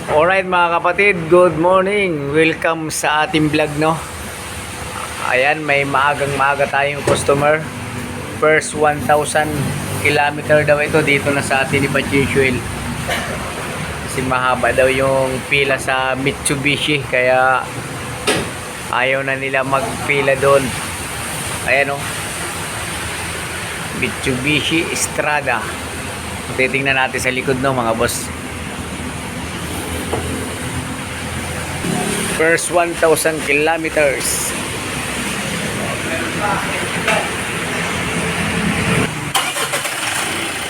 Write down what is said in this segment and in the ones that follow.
Alright mga kapatid, good morning. Welcome sa ating vlog, no. Ayan, may maagang-maaga tayong customer. First 1,000 kilometer daw ito dito na sa atin ni Pachichuel. Kasi mahaba daw yung pila sa Mitsubishi, kaya ayaw na nila magpila doon. Ayan, no. Mitsubishi Strada. Titingnan natin sa likod, no, mga boss. First 1,000 kilometers.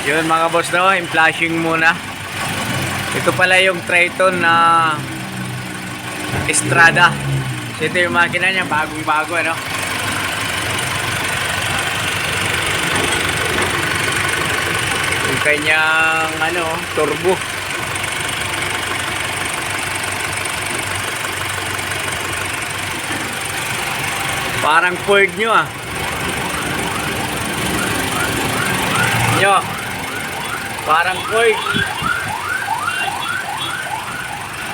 Yun mga boss, no, yung flashing muna. Ito pala yung Triton na Strada. So ito yung makina niya, bagong bago, ano. Yung kanyang ano, turbo. Parang Ford nyo, ah. Nyo. Parang Ford.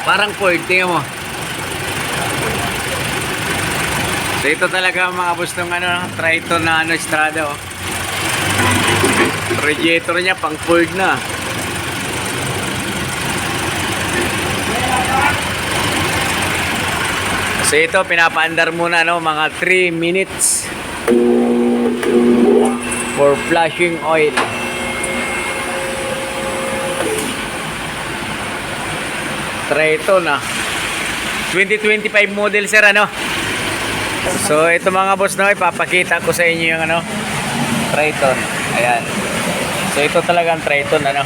Parang Ford, tingnan mo. So ito talaga mga boss ng ano, Triton na ano, Strada, oh. Radiator niya pang Ford na. So ito pinapaandar muna, no, mga 3 minutes for flushing oil. Triton na 2025 model, sir, ano. So ito mga boss, no, ipapakita ko sa inyo yung ano, Triton. Ayan. So ito talagang Triton, ano.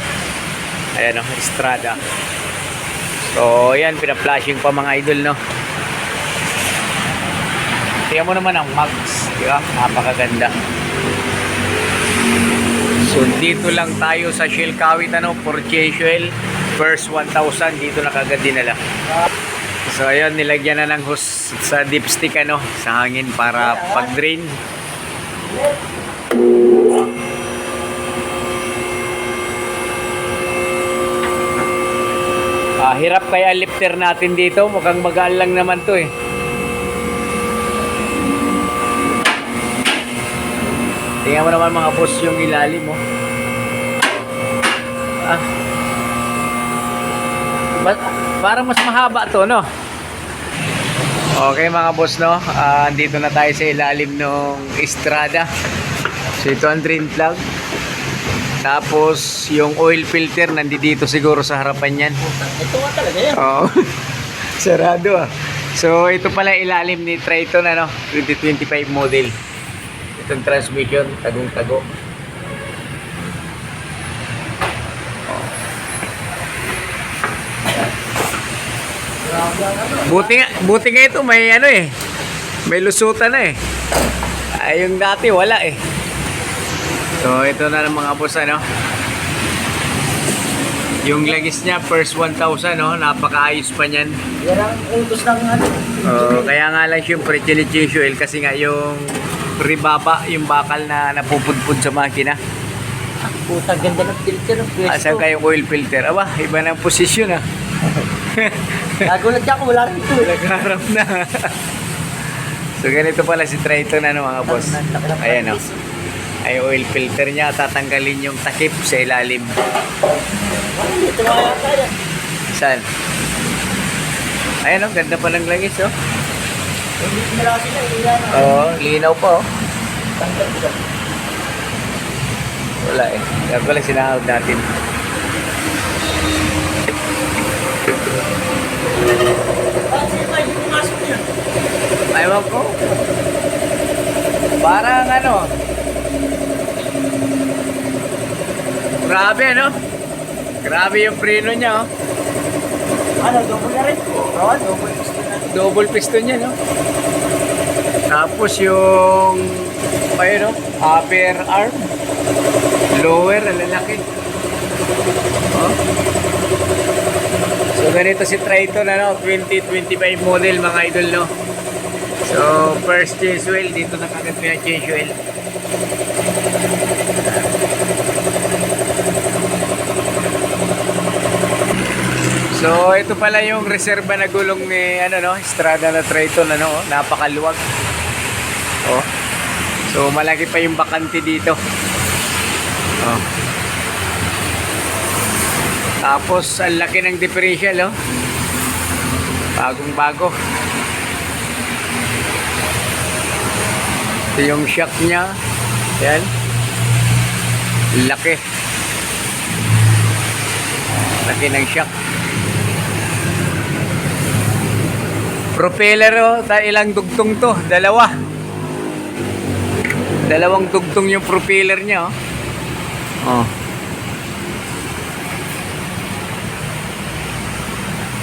Ayan, no, Strada. So ayan, pina-flashing pa mga idol, no. Tingnan mo naman ang mags, di ba? Napakaganda. So dito lang tayo sa Shell Kawit, ano, Pachichuel. First 1,000 dito na kagad dinala. So ayun, nilagyan na ng hose sa dipstick, ano, sa hangin para pag-drain. Hirap kaya lifter natin dito, mukhang magaan lang naman to, eh. Tingnan mo naman mga boss yung ilalim, mo. Parang mas mahaba to, no? Okay mga boss, no? Andito na tayo sa ilalim ng Strada. So ito ang drain plug. Tapos yung oil filter nandito siguro sa harapan yan. Ito nga talaga yan. Oo. Sarado, ah. So ito pala ilalim ni Triton, ano, 2025 model. Itong transmission, tagong-tago. Buti nga ito may ano, eh. May lusutan na, eh. Ay, yung dati wala, eh. So ito na ng mga boss, ano. Yung lagis niya first 1,000, no, napakaayos pa niyan. Yan ang utos ng ano. Kaya nga lang siyempre Pachichuel kasi nga yung ribaba, yung bakal na napupudpud sa makina. Puta, ganda ng filter ng pwesto. Asan kayong oil filter? Aba, iba ng posisyon, ah. Nagulat ka ako, wala rin ito. Nagharap na. So ganito pala si Triton, ano, mga boss. Ayan, oh. Ay oil filter niya, tatanggalin yung takip sa ilalim. Ito nga yata yan. Saan? Ayan, oh, ganda pa ng langis, oh. Hindi nila kasi na ilan. Oo, linaw pa, oh. Wala, eh. Kaya pala sinahod natin. Sige pa, hindi pumasok niya. Ayaw ko. Parang ano. Grabe, no? Grabe yung preno niya, oh. Ano, double na rin? Oo, double piston na. Double piston niya, no? Tapos yung ayun, no? Upper arm. Lower, lalaki. Oh. So ganito si Triton, ano, 2025 model, mga idol, no? So first change oil, dito na kagad may change oil. So, ito pala yung reserba na gulong ni Strada na Triton, napakaluwag. Oh. So, malaki pa yung bakante dito. Oh. Tapos, ang laki ng differential, Bagong-bago. Ito yung shock niya. Yan. Laki. Laki ng shock. Propeller, ilang dugtong to? Dalawa. Dalawang dugtong yung propeller niya, Oh.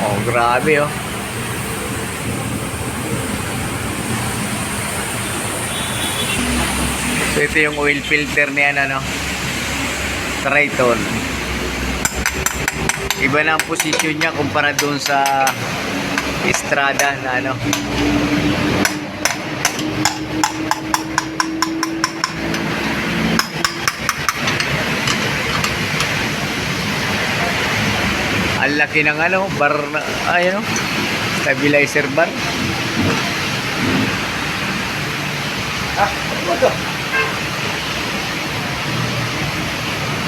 Oh, grabe, So, ito yung oil filter niya, Triton. Iba na ang posisyon niya kumpara doon sa Strada na ang laki ng bar na, stabilizer bar.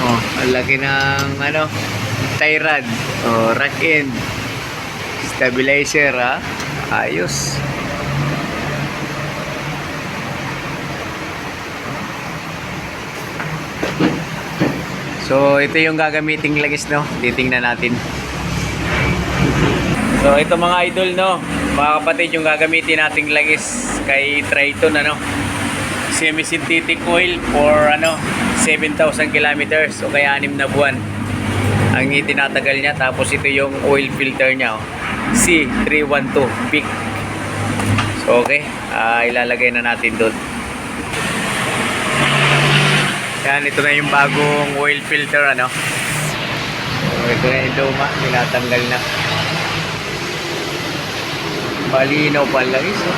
Oh, ang laki ng tie rod. Oh, rack end. Stabilizer, ayos. So, ito yung gagamiting langis, titingnan natin. So, ito mga idol, mga kapatid, yung gagamitin nating langis kay Triton, semi-synthetic oil for 7,000 kilometers o kaya 6 na buwan ang itinatagal niya. Tapos ito yung oil filter niya, C312 Peak. So okay, ilalagay na natin doon. Yan, ito na yung bagong oil filter, So, ito na yung luma, tinatanggal na. Malinaw pa lang iso.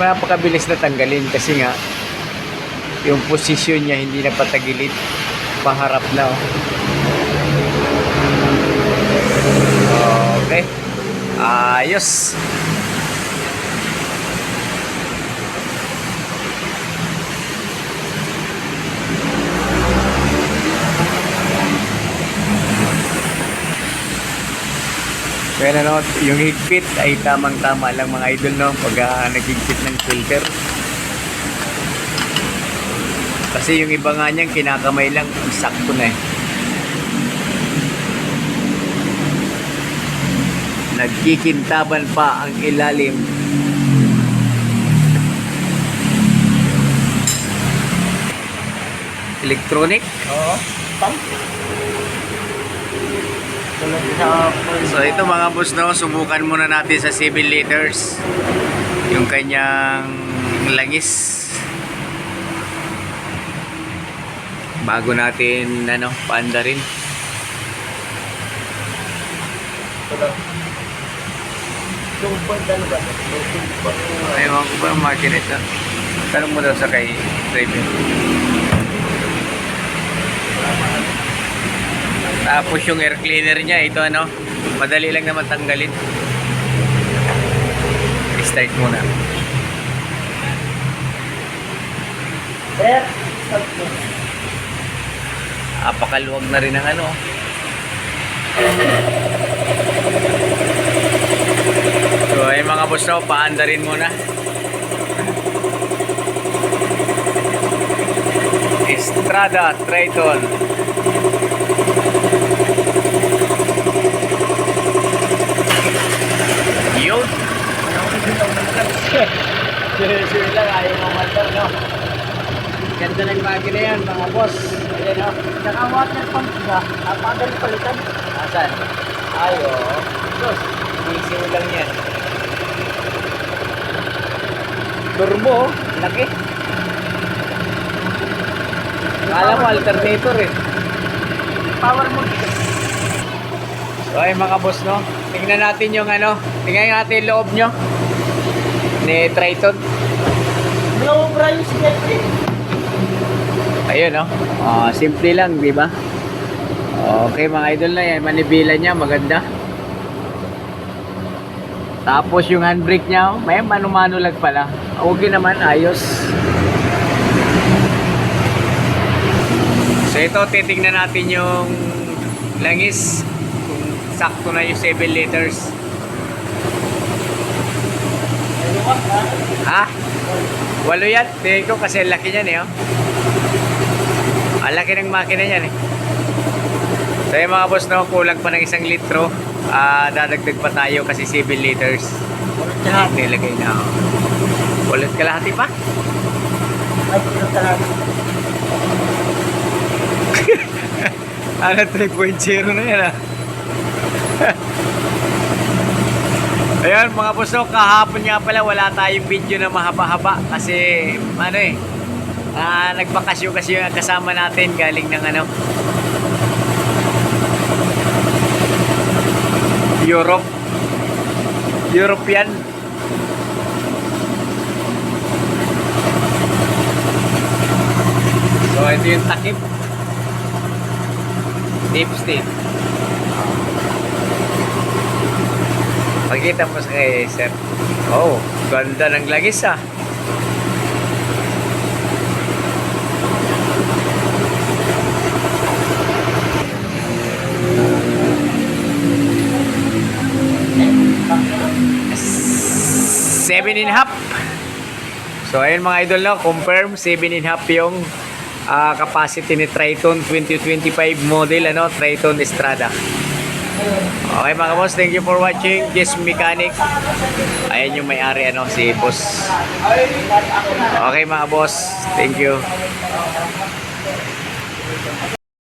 Napakabilis na tanggalin kasi nga yung posisyon niya hindi na patagilid, paharap na. Okay, ayos. Kaya yung higpit ay tamang-tama lang mga idol, pag naghigpit ng filter. Kasi yung iba nga niyan, kinakamay lang, sakto na Nagkikintaban pa ang ilalim. Electronic? Oo. Pump. So ito mga boss, subukan muna natin sa 7 liters yung kanyang langis bago natin paanda rin. Ewan ko ba ang makina ito? Tanong mo daw sa kay driver. Tapos yung air cleaner niya, ito madali lang naman tanggalin. I-start muna. Sir, Apakaluwag na rin ang So ay mga boss, paanda rin muna. Strada Triton. Yun. Sure lang, ayaw mo mandar, Ganda ng makina yan, mga boss. Ayan, saka water pump ba? Napagaling palitan. Asan? Ayo. Boss, easy mo lang yan. Turbo, laki. Kala mo alternator power mo. So ay mga boss, no? Tingnan natin yung ano, tingnan natin yung loob nyo ni Triton. Blowbra yung siyempre. Ayun, no? Simple lang, di ba? Okay mga idol na yan, manibela niya, maganda. Tapos yung handbrake niya, may mano-mano lang pala. Okay naman, ayos. So ito, titingnan natin yung langis. Kung sakto na yung 7 liters. Ha? 8 yan? Tingin ko kasi laki niyan eh. Oh. Ang laki ng makina niyan eh. So yung mga boss, no, kulang pa ng 1 litro. Dadagdag pa tayo kasi 7 liters. Nilagay na. Ulit kalahati pa? Ay, kilo talaga. Ano 3.0 na yan ah. Ayun mga boss, no, kahapon nga pala wala tayong video na mahaba-haba kasi ano eh, nagbakasyon kasi yung kasama natin galing ng ano, European. So ito yung takip. Deep state. Pagkita mo sa kay sir. Oh, ganda ng langis ah. Seven and a half. So ayun mga idol, no, confirm 7.5 yung capacity ni Triton 2025 model, ano, Triton Estrada. Okay mga boss, thank you for watching. Yes Mechanic. Ayan yung may-ari, ano, si boss. Okay mga boss, thank you.